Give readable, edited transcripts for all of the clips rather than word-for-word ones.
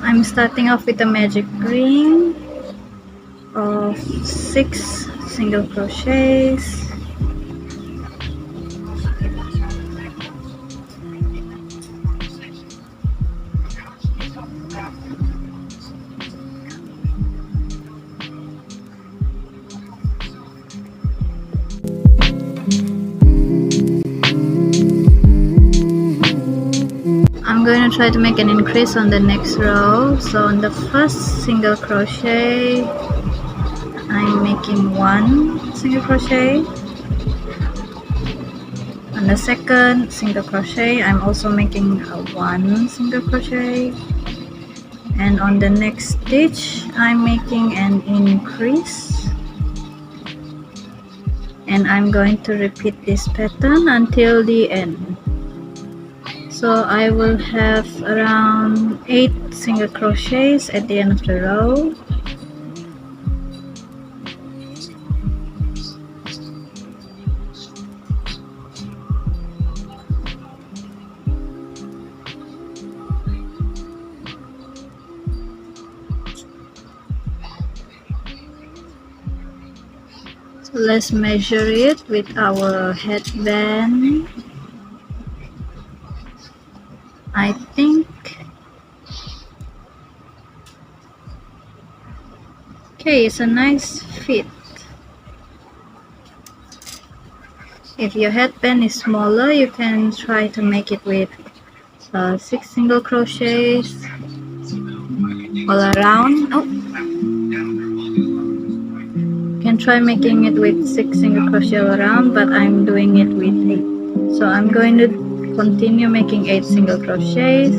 I'm starting off with a magic ring of 6 single crochets. I'm going to try to make an increase on the next row. So on the first single crochet, I'm making 1 single crochet. On the second single crochet, I'm also making 1 single crochet. And on the next stitch, I'm making an increase. And I'm going to repeat this pattern until the end. So I will have around 8 single crochets at the end of the row. So let's measure it with our headband. I think, okay, it's a nice fit. If your headband is smaller, you can try to make it with 6 single crochets all around. Oh, you can try making it with 6 single crochet all around, but I'm doing it with 8. So I'm going to continue making 8 single crochets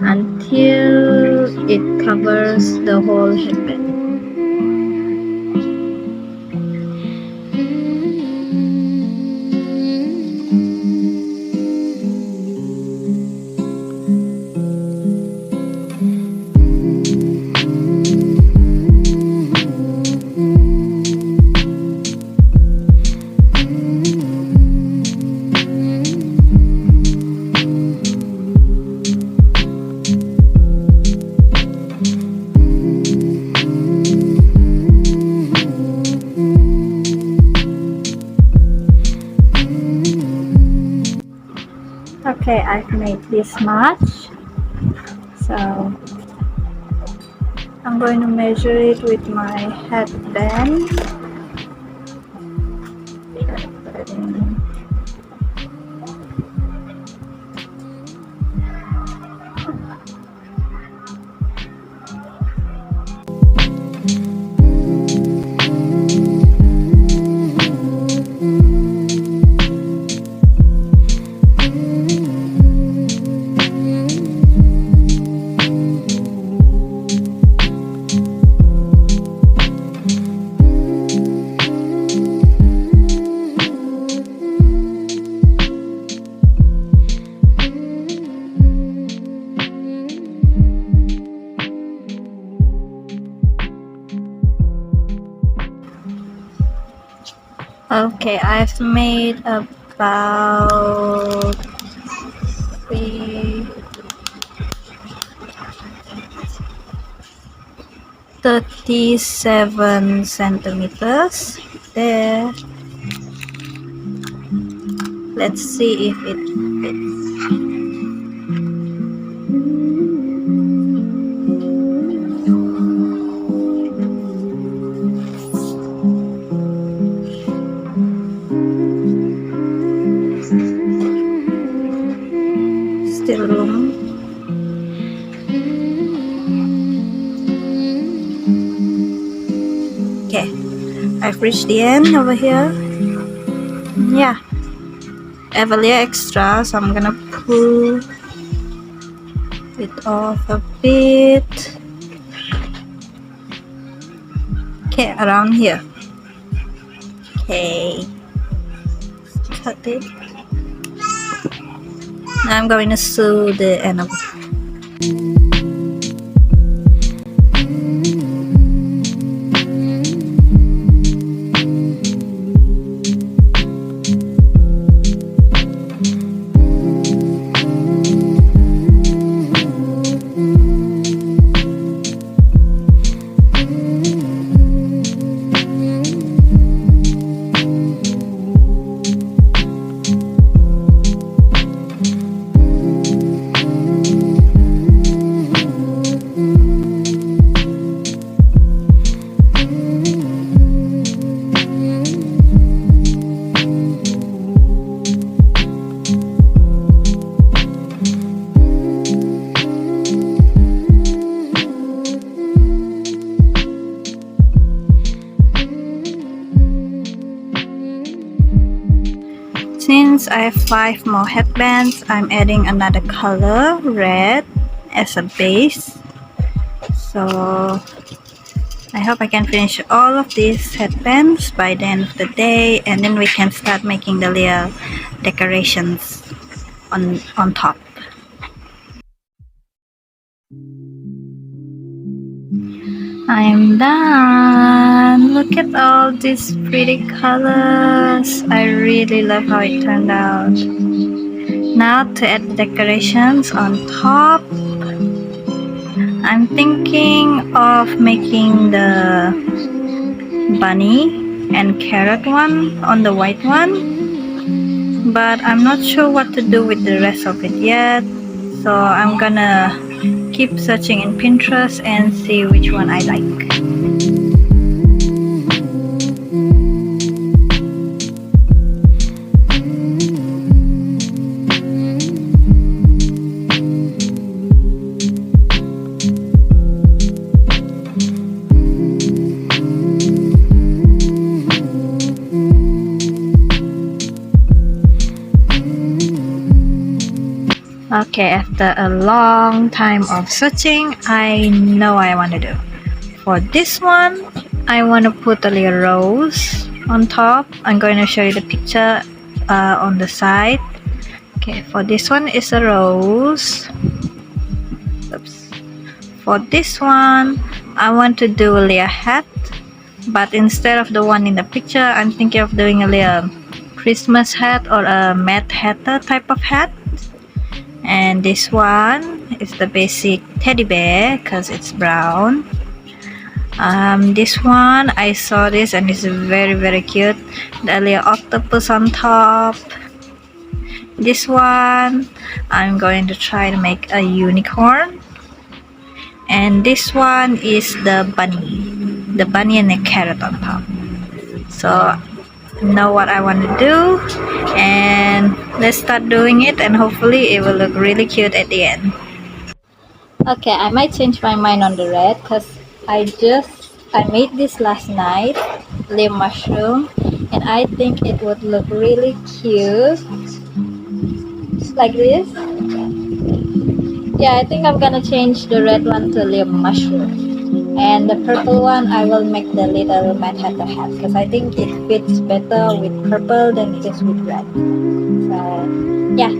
until it covers the whole headband. Okay, I've made this much, so I'm going to measure it with my headband. Okay, I've made about 37 centimeters there. Let's see if it fits. Still room. Okay, I've reached the end over here. Yeah, I have a layer extra, so I'm gonna pull it off a bit. Okay, around here. Okay, cut it. Now I'm going to sew the end of it. I have 5 more headbands. I'm adding another color, red, as a base. So I hope I can finish all of these headbands by the end of the day, and then we can start making the little decorations on top. I'm done. Look at all these pretty colors. I really love how it turned out. Now to add the decorations on top, I'm thinking of making the bunny and carrot one on the white one, but I'm not sure what to do with the rest of it yet, so I'm gonna keep searching in Pinterest and see which one I like. Okay, after a long time of searching, I know what I want to do. For this one, I want to put a little rose on top. I'm going to show you the picture on the side. Okay, for this one is a rose. Oops. For this one, I want to do a little hat, but instead of the one in the picture, I'm thinking of doing a little Christmas hat or a Mad Hatter type of hat. And this one is the basic teddy bear because it's brown. This one, I saw this and it's very cute. The little octopus on top. This one, I'm going to try to make a unicorn. And this one is the bunny and a carrot on top. So know what I want to do, and let's start doing it, and hopefully it will look really cute at the end. Okay, I might change my mind on the red because I made this last night, little mushroom, and I think it would look really cute like this. Yeah, I think I'm gonna change the red one to little mushroom. And the purple one, I will make the little Mad Hatter hat because I think it fits better with purple than it is with red. So, yeah.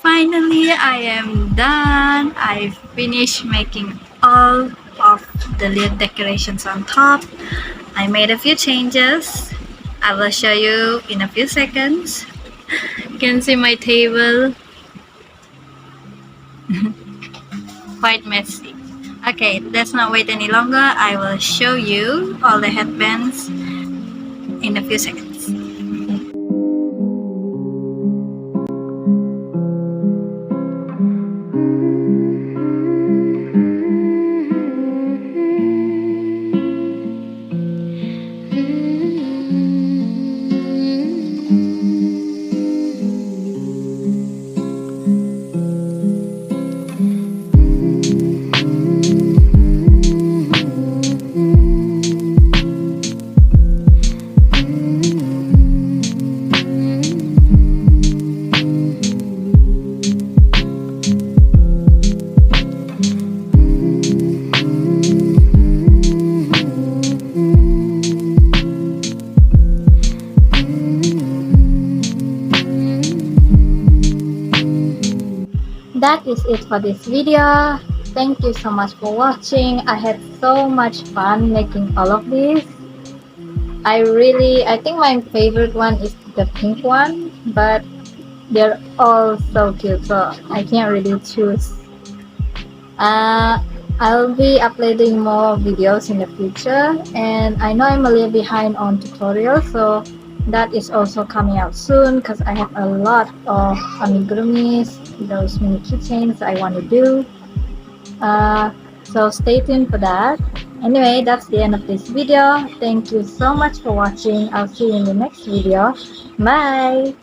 Finally, I am done. I finished making all of the little decorations on top. I made a few changes. I will show you in a few seconds. You can see my table. Quite messy. Okay, let's not wait any longer. I will show you all the headbands in a few seconds. that is it for this video. Thank you so much for watching. I had so much fun making all of this. I think my favorite one is the pink one, but they're all so cute, so I can't really choose. I'll be uploading more videos in the future, and I know I'm a little behind on tutorials, so that is also coming out soon because I have a lot of amigurumis, those mini keychains I want to do. So stay tuned for that. Anyway, that's the end of this video. Thank you so much for watching. I'll see you in the next video. Bye!